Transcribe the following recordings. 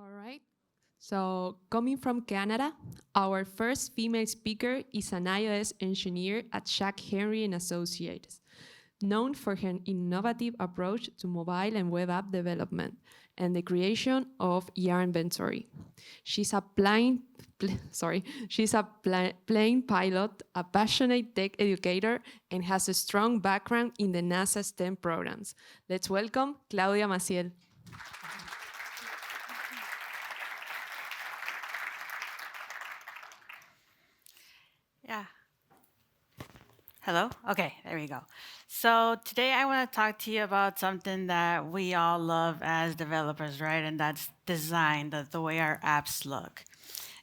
All right. So, coming from Canada, our first female speaker is an iOS engineer at Jack Henry and Associates, known for her innovative approach to mobile and web app development and the creation of Yarn Inventory. She's a plane pilot, a passionate tech educator, and has a strong background in the NASA STEM programs. Let's welcome Claudia Maciel. Yeah. Hello? Okay, there we go. So today I want to talk to you about something that we all love as developers, right? And that's design, the way our apps look.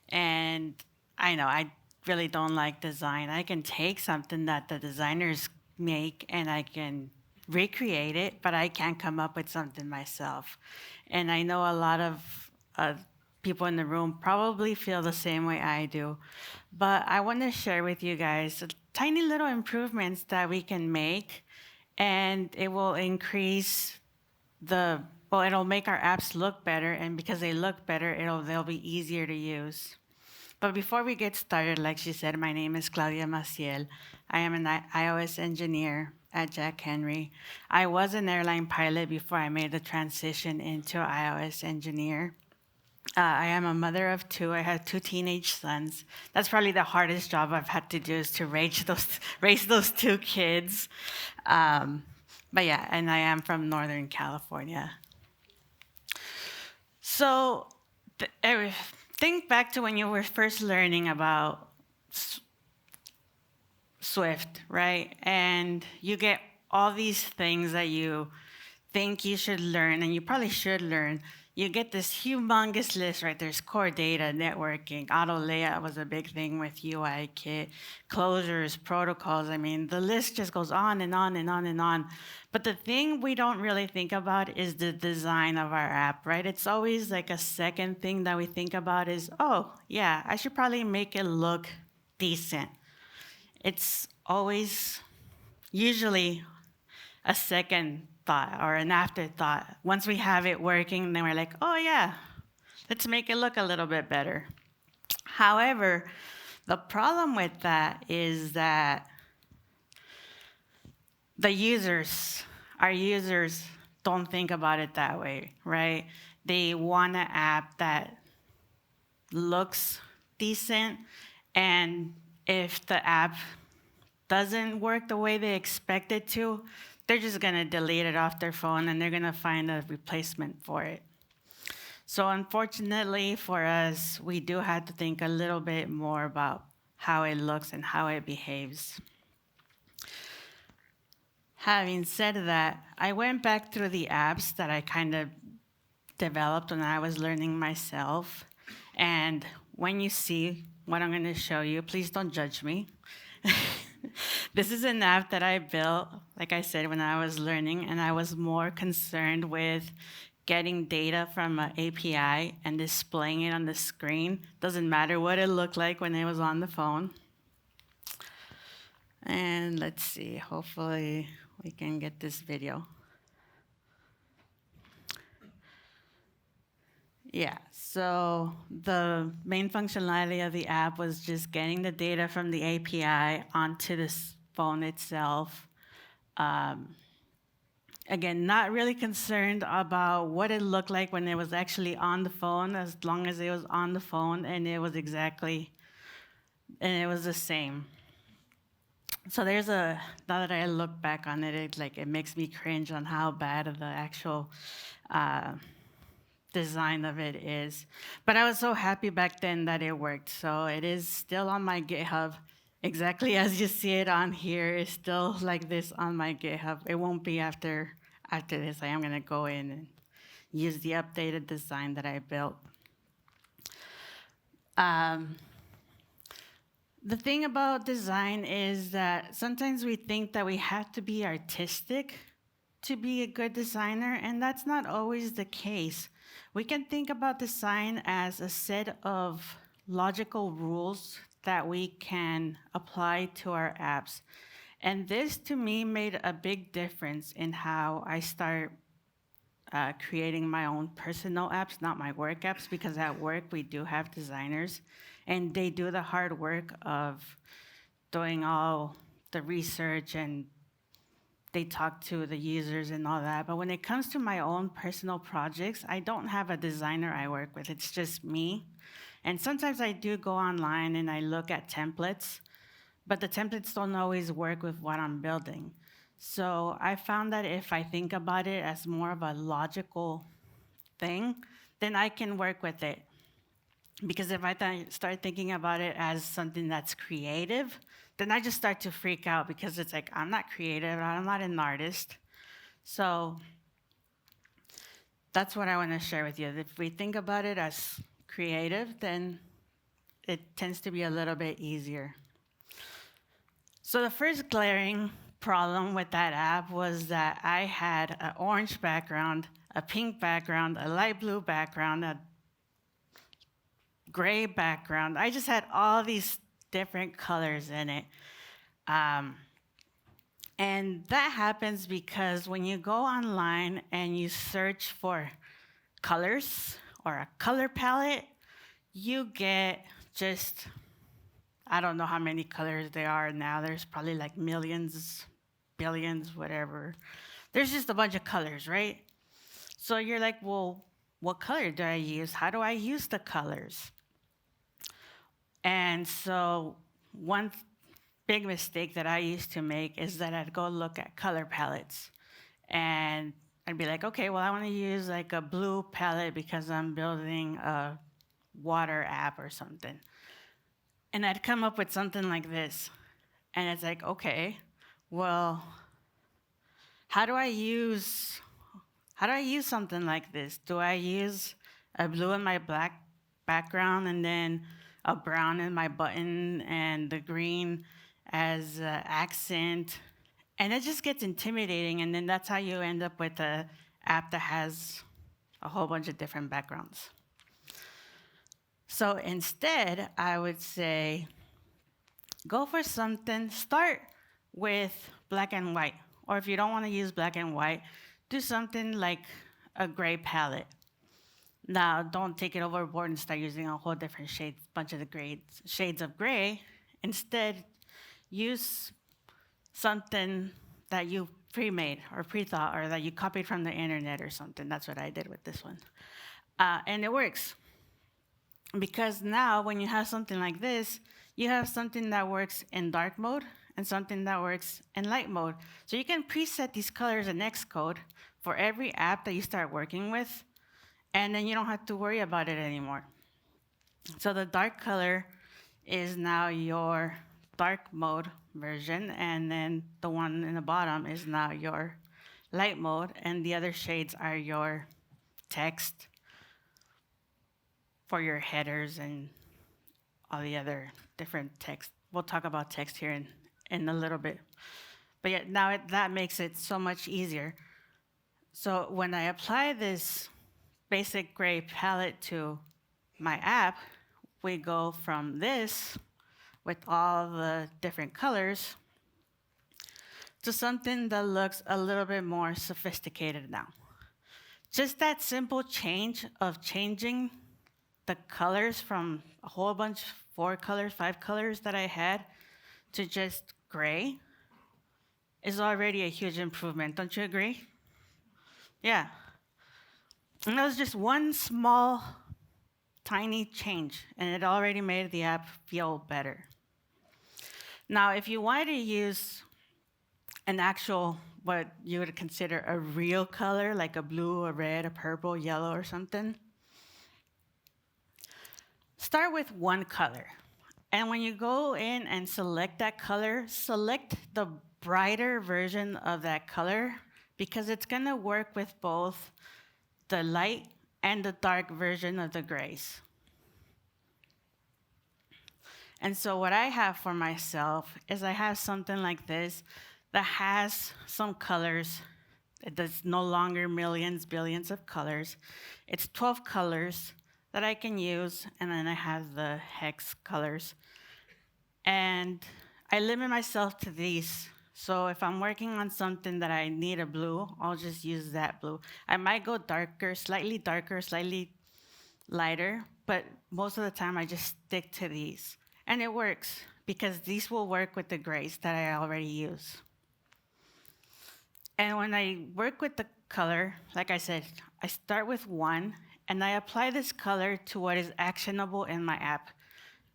And I know I really don't like design. I can take something that the designers make and I can recreate it, but I can't come up with something myself. And I know a lot of people in the room probably feel the same way I do. But I want to share with you guys tiny little improvements that we can make, and it will increase it'll make our apps look better, and because they look better, they'll be easier to use. But before we get started, like she said, my name is Claudia Maciel. I am an iOS engineer at Jack Henry. I was an airline pilot before I made the transition into iOS engineer. I am a mother of two. I have two teenage sons. That's probably the hardest job I've had to do is to raise those two kids. But yeah, and I am from Northern California. So think back to when you were first learning about Swift, right? And you get all these things that you think you should learn, and you probably should learn. You get this humongous list, right? There's core data, networking, auto layout was a big thing with UI kit, closures, protocols. I mean, the list just goes on and on and on and on. But the thing we don't really think about is the design of our app, right? It's always like a second thing that we think about is, oh, yeah, I should probably make it look decent. It's always usually a second thought or an afterthought. Once we have it working, then we're like, oh yeah, let's make it look a little bit better. However, the problem with that is that our users don't think about it that way, right? They want an app that looks decent, and if the app doesn't work the way they expect it to, they're just going to delete it off their phone and they're going to find a replacement for it. So unfortunately for us, we do have to think a little bit more about how it looks and how it behaves. Having said that, I went back through the apps that I kind of developed when I was learning myself. And when you see what I'm going to show you, please don't judge me. This is an app that I built, like I said, when I was learning, and I was more concerned with getting data from an API and displaying it on the screen. Doesn't matter what it looked like when it was on the phone. And let's see, hopefully we can get this video. Yeah, so the main functionality of the app was just getting the data from the API onto the phone itself. Again, not really concerned about what it looked like when it was actually on the phone, as long as it was on the phone and it was the same. So now that I look back on it, it makes me cringe on how bad of the actual design of it is. But I was so happy back then that it worked. So it is still on my GitHub. Exactly as you see it on here, it's still like this on my GitHub. It won't be after this. I am going to go in and use the updated design that I built. The thing about design is that sometimes we think that we have to be artistic to be a good designer, and that's not always the case. We can think about design as a set of logical rules that we can apply to our apps. And this, to me, made a big difference in how I start creating my own personal apps, not my work apps, because at work we do have designers, and they do the hard work of doing all the research and they talk to the users and all that. But when it comes to my own personal projects, I don't have a designer I work with. It's just me. And sometimes I do go online and I look at templates, but the templates don't always work with what I'm building. So I found that if I think about it as more of a logical thing, then I can work with it. Because if I start thinking about it as something that's creative, then I just start to freak out because it's like, I'm not creative, I'm not an artist. So that's what I want to share with you. If we think about it as creative, then it tends to be a little bit easier. So the first glaring problem with that app was that I had an orange background, a pink background, a light blue background, a gray background. I just had all these different colors in it. And that happens because when you go online and you search for colors or a color palette, you get just, I don't know how many colors there are now. There's probably like millions, billions, whatever. There's just a bunch of colors, right? So you're like, well, what color do I use? How do I use the colors? And so one big mistake that I used to make is that I'd go look at color palettes and I'd be like, okay, well, I want to use like a blue palette because I'm building a water app or something. And I'd come up with something like this. And it's like, okay, well, how do I use something like this? Do I use a blue in my black background and then a brown in my button and the green as accent? And it just gets intimidating, and then that's how you end up with an app that has a whole bunch of different backgrounds. So instead, I would say, go for something, start with black and white. Or if you don't want to use black and white, do something like a gray palette. Now, don't take it overboard and start using a whole different bunch of the shades of gray. Instead, use something that you pre-made or pre-thought or that you copied from the internet or something. That's what I did with this one. And it works. Because now when you have something like this, you have something that works in dark mode and something that works in light mode. So you can preset these colors in Xcode for every app that you start working with, and then you don't have to worry about it anymore. So the dark color is now your dark mode version, and then the one in the bottom is now your light mode, and the other shades are your text for your headers and all the other different text. We'll talk about text here in a little bit. But yeah, now that makes it so much easier. So when I apply this basic gray palette to my app, we go from this with all the different colors to something that looks a little bit more sophisticated now. Just that simple change of changing the colors from a whole bunch, 4 colors, 5 colors that I had, to just gray is already a huge improvement. Don't you agree? Yeah. And that was just one small, tiny change, and it already made the app feel better. Now, if you wanted to use an actual, what you would consider a real color, like a blue, a red, a purple, yellow, or something, start with one color. And when you go in and select that color, select the brighter version of that color because it's going to work with both the light and the dark version of the grays. And so what I have for myself is I have something like this that has some colors. It's no longer millions, billions of colors. It's 12 colors that I can use, and then I have the hex colors. And I limit myself to these So if I'm working on something that I need a blue, I'll just use that blue. I might go darker, slightly lighter, but most of the time I just stick to these. And it works because these will work with the grays that I already use. And when I work with the color, like I said, I start with one and I apply this color to what is actionable in my app.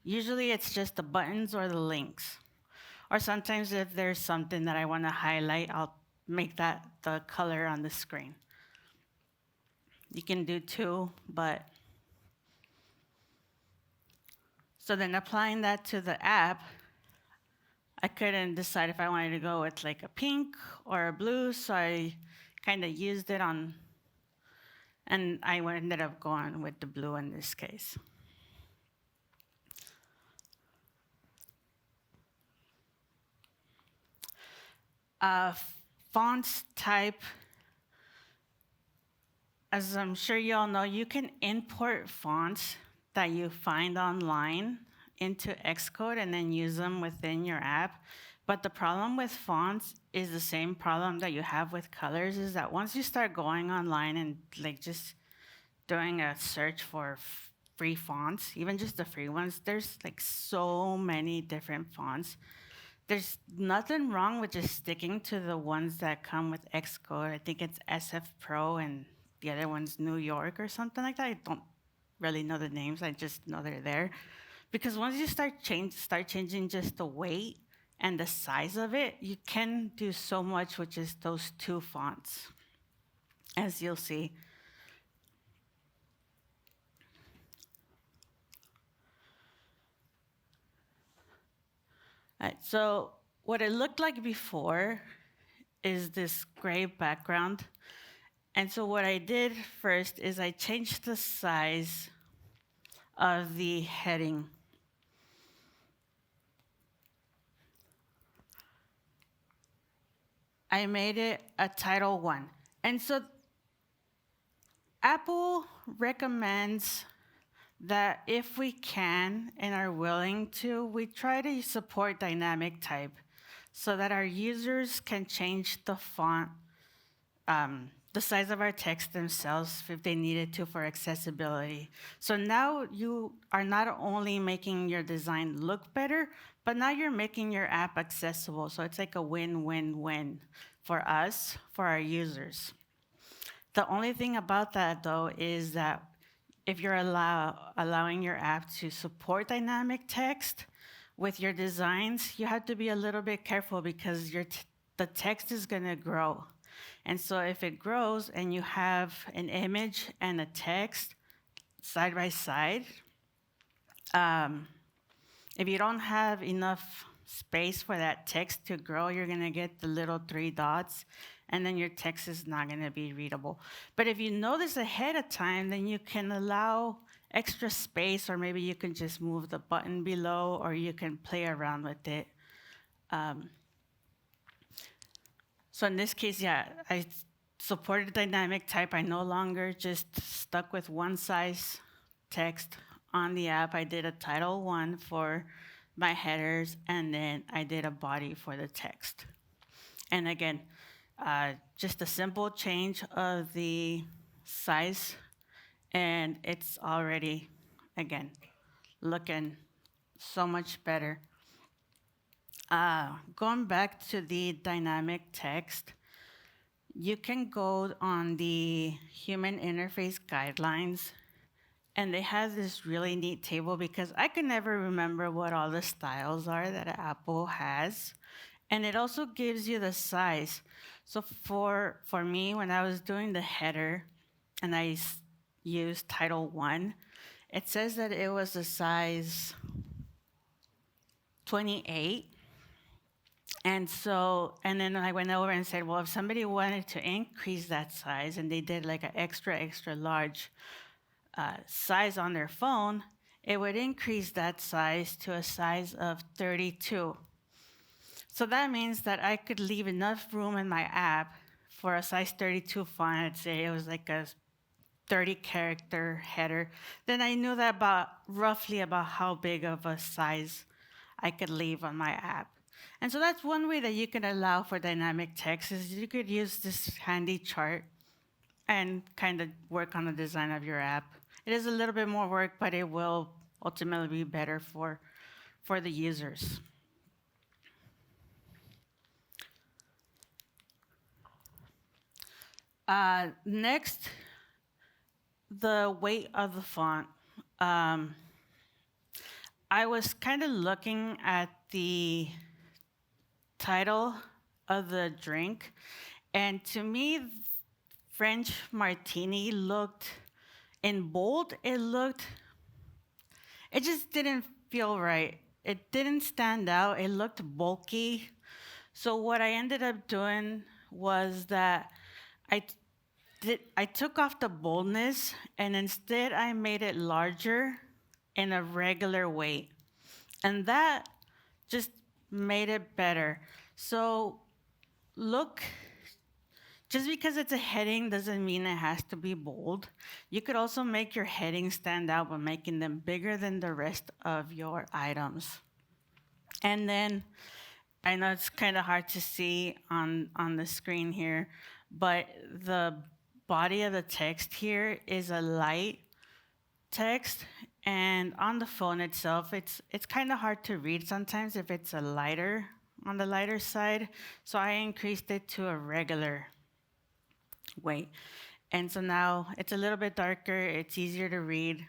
Usually it's just the buttons or the links. Or sometimes if there's something that I want to highlight, I'll make that the color on the screen. You can do two, but so then applying that to the app, I couldn't decide if I wanted to go with like a pink or a blue, so I kind of used it on, and I ended up going with the blue in this case. Fonts type, as I'm sure you all know, you can import fonts that you find online into Xcode and then use them within your app. But the problem with fonts is the same problem that you have with colors, is that once you start going online and like just doing a search for free fonts, even just the free ones, there's like so many different fonts. There's nothing wrong with just sticking to the ones that come with Xcode. I think it's SF Pro and the other one's New York or something like that. I don't really know the names. I just know they're there. Because once you start changing just the weight and the size of it, you can do so much with just those two fonts, as you'll see. All right, so what it looked like before is this gray background. And so what I did first is I changed the size of the heading. I made it a Title 1. And so Apple recommends that if we can and are willing to, we try to support dynamic type so that our users can change the font, the size of our text themselves if they needed to for accessibility. So now you are not only making your design look better, but now you're making your app accessible. So it's like a win-win-win for us, for our users. The only thing about that, though, is that if you're allowing your app to support dynamic text with your designs, you have to be a little bit careful because the text is going to grow. And so if it grows and you have an image and a text side by side, if you don't have enough space for that text to grow, you're going to get the little three dots, and then your text is not going to be readable. But if you know this ahead of time, then you can allow extra space, or maybe you can just move the button below, or you can play around with it. So in this case, yeah, I supported dynamic type. I no longer just stuck with one size text on the app. I did a Title 1 for my headers, and then I did a body for the text. And again, just a simple change of the size, and it's already, again, looking so much better. Going back to the dynamic text, you can go on the human interface guidelines, and they have this really neat table because I can never remember what all the styles are that Apple has. And it also gives you the size. So for me, when I was doing the header and I used Title 1, it says that it was a size 28. And then I went over and said, well, if somebody wanted to increase that size and they did like an extra large size on their phone, it would increase that size to a size of 32. So that means that I could leave enough room in my app for a size 32 font. I'd say it was like a 30 character header. Then I knew that roughly about how big of a size I could leave on my app. And so that's one way that you can allow for dynamic text is you could use this handy chart and kind of work on the design of your app. It is a little bit more work, but it will ultimately be better for the users. Next, the weight of the font. Um, I was kind of looking at the title of the drink, and to me, French martini looked in bold. It just didn't feel right. It didn't stand out. It looked bulky. So what I ended up doing was that I I took off the boldness and instead I made it larger in a regular weight. And that just made it better. So look, just because it's a heading doesn't mean it has to be bold. You could also make your headings stand out by making them bigger than the rest of your items. And then I know it's kind of hard to see on the screen here, but the body of the text here is a light text, and on the phone itself, it's kind of hard to read sometimes if it's a lighter on the lighter side. So I increased it to a regular weight, and so now it's a little bit darker. It's easier to read.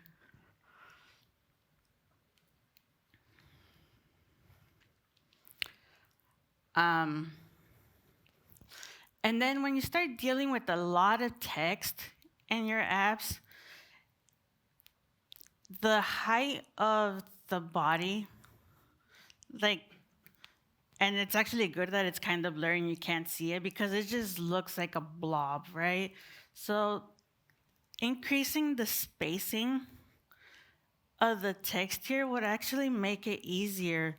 Um, and then when you start dealing with a lot of text in your apps, the height of the body, like, and it's actually good that it's kind of blurry and you can't see it because it just looks like a blob, right? So increasing the spacing of the text here would actually make it easier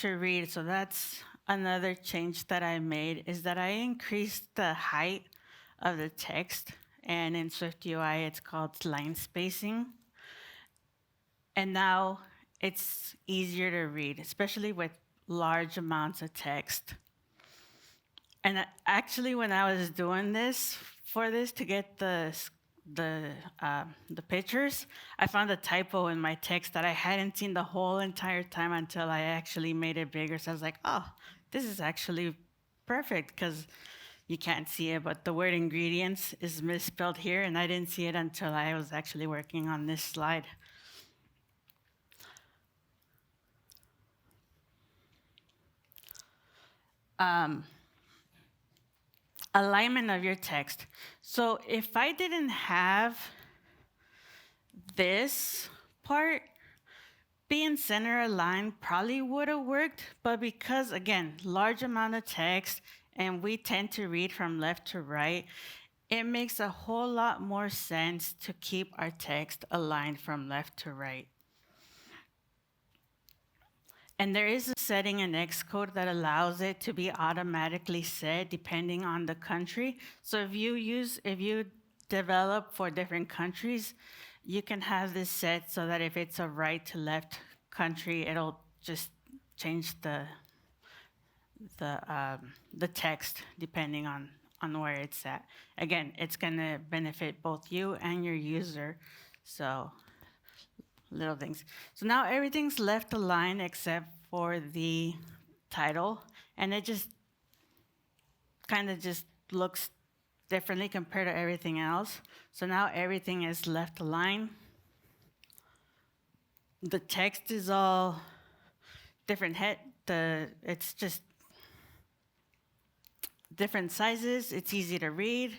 to read. So that's another change that I made is that I increased the height of the text, and in SwiftUI it's called line spacing. And now it's easier to read, especially with large amounts of text. And actually, when I was doing this for this to get the pictures, I found a typo in my text that I hadn't seen the whole entire time until I actually made it bigger. So I was like, oh, this is actually perfect because you can't see it, but the word ingredients is misspelled here, and I didn't see it until I was actually working on this slide. Alignment of your text. So if I didn't have this part, being center aligned probably would have worked, but because again, large amount of text and we tend to read from left to right, it makes a whole lot more sense to keep our text aligned from left to right. And there is a setting in Xcode that allows it to be automatically set depending on the country. So if you develop for different countries, you can have this set so that if it's a right to left country, it'll just change the text depending on where it's at. Again, it's gonna benefit both you and your user. So little things. So now everything's left aligned except for the title, and it just kind of just looks differently compared to everything else. So now everything is left aligned. The text is all different it's just different sizes. It's easy to read.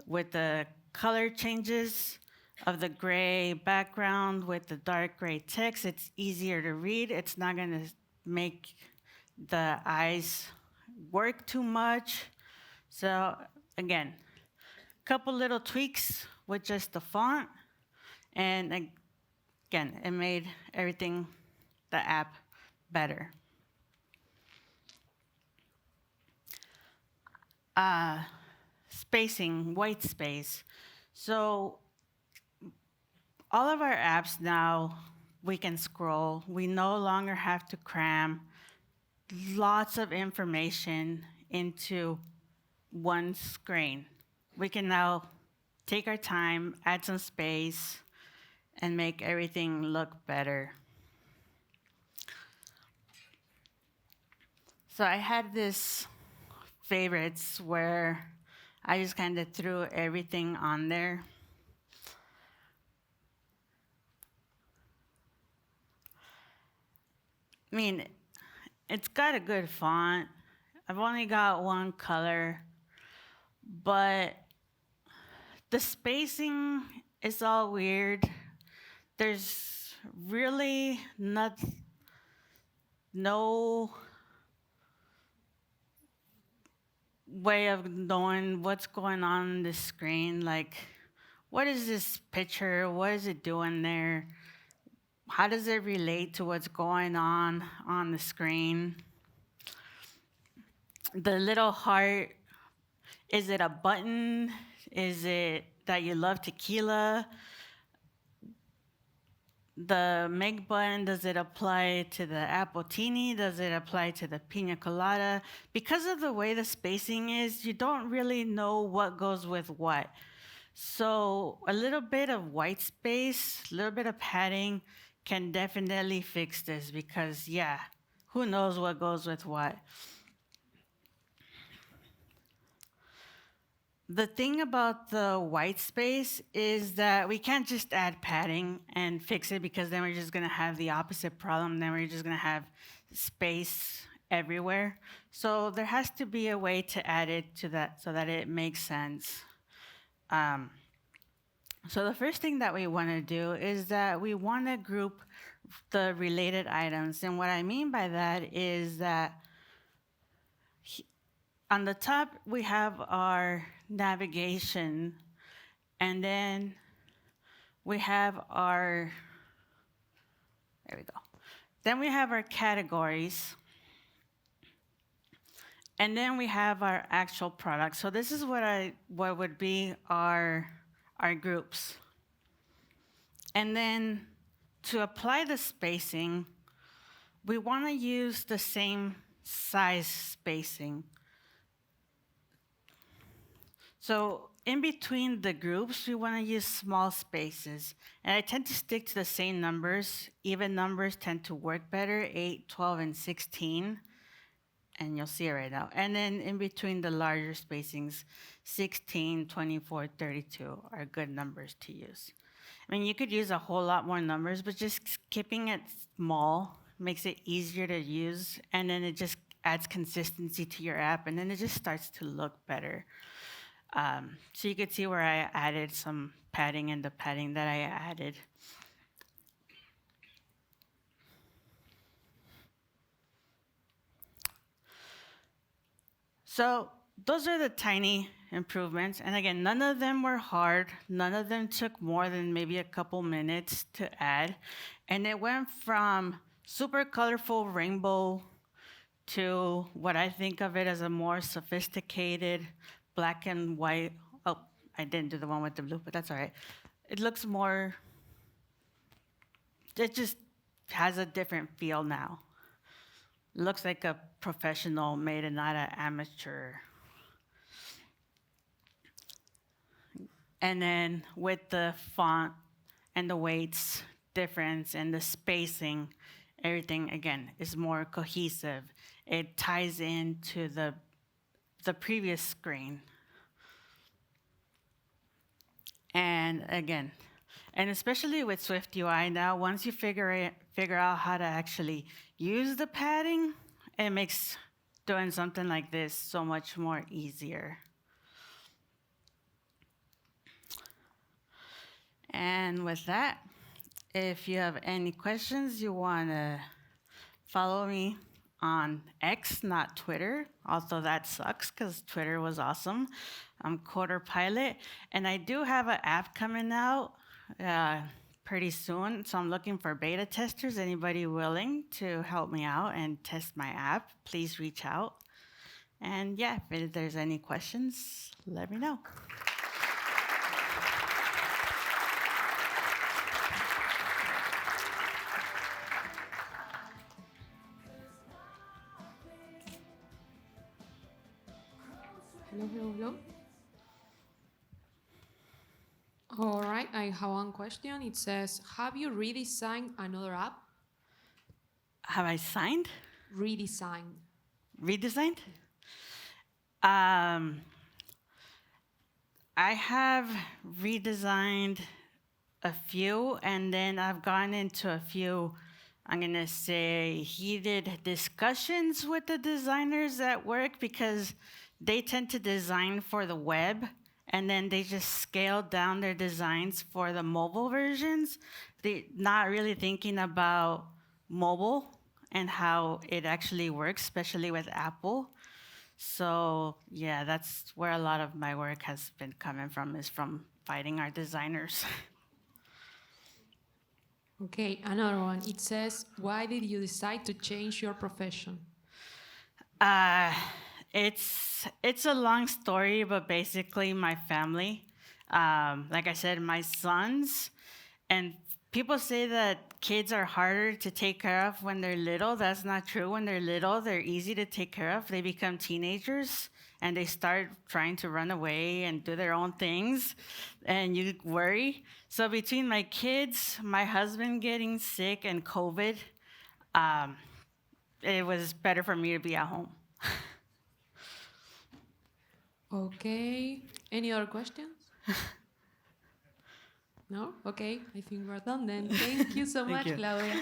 With the color changes of the gray background with the dark gray text, it's easier to read. It's not going to make the eyes work too much. So again, a couple little tweaks with just the font, and again, it made everything, the app, better. Spacing, white space. So all of our apps now, we can scroll. We no longer have to cram lots of information into one screen. We can now take our time, add some space, and make everything look better. So I had this favorites where I just kind of threw everything on there. I mean, it's got a good font. I've only got one color, but the spacing is all weird. There's really no way of knowing what's going on the screen. Like, what is this picture? What is it doing there? How does it relate to what's going on the screen? The little heart, is it a button? Is it that you love tequila? The make button, does it apply to the appletini? Does it apply to the pina colada? Because of the way the spacing is, you don't really know what goes with what. So a little bit of white space, a little bit of padding can definitely fix this because, yeah, who knows what goes with what. The thing about the white space is that we can't just add padding and fix it because then we're just going to have the opposite problem. Then we're just going to have space everywhere. So there has to be a way to add it to that so that it makes sense. So the first thing that we want to do is that we want to group the related items. And what I mean by that is that on the top, we have our navigation, and then we have our, there we go. Then we have our categories, and then we have our actual products. So this is what would be our groups. And then to apply the spacing, we want to use the same size spacing. So in between the groups, we want to use small spaces. And I tend to stick to the same numbers. Even numbers tend to work better, 8, 12, and 16. And you'll see it right now. And then in between the larger spacings, 16, 24, 32 are good numbers to use. I mean, you could use a whole lot more numbers, but just keeping it small makes it easier to use. And then it just adds consistency to your app. And then it just starts to look better. So you could see where I added some padding and the padding that I added. So those are the tiny improvements. And again, none of them were hard. None of them took more than maybe a couple minutes to add. And it went from super colorful rainbow to what I think of it as a more sophisticated black and white. Oh, I didn't do the one with the blue, but that's all right. It looks more, it just has a different feel now. Looks like a professional made and not an amateur. And then with the font and the weights difference and the spacing, everything again is more cohesive. It ties into the previous screen. And again, and especially with Swift UI now, once you figure out how to actually use the padding, it makes doing something like this so much more easier. And with that, if you have any questions, you want to follow me on X, not Twitter, although that sucks because Twitter was awesome. I'm Coder Pilot, and I do have an app coming out pretty soon, so I'm looking for beta testers. Anybody willing to help me out and test my app, please reach out. And yeah, if there's any questions, let me know. right, I have one question. It says, have you redesigned another app? Have I signed? Redesigned. Redesigned? Um, I have redesigned a few, and then I've gone into a few, I'm going to say, heated discussions with the designers at work because they tend to design for the web and then they just scale down their designs for the mobile versions. They not really thinking about mobile and how it actually works, especially with Apple. So yeah, that's where a lot of my work has been coming from, is from fighting our designers. Okay, another one. It says, why did you decide to change your profession? Uh, it's a long story, but basically my family. Like I said, my sons, and people say that kids are harder to take care of when they're little. That's not true. When they're little, they're easy to take care of. They become teenagers and they start trying to run away and do their own things, and you worry. So between my kids, my husband getting sick, and COVID, um, it was better for me to be at home. Okay. Any other questions? No? Okay, I think we're done then. Thank you so Thank much, you. Claudia.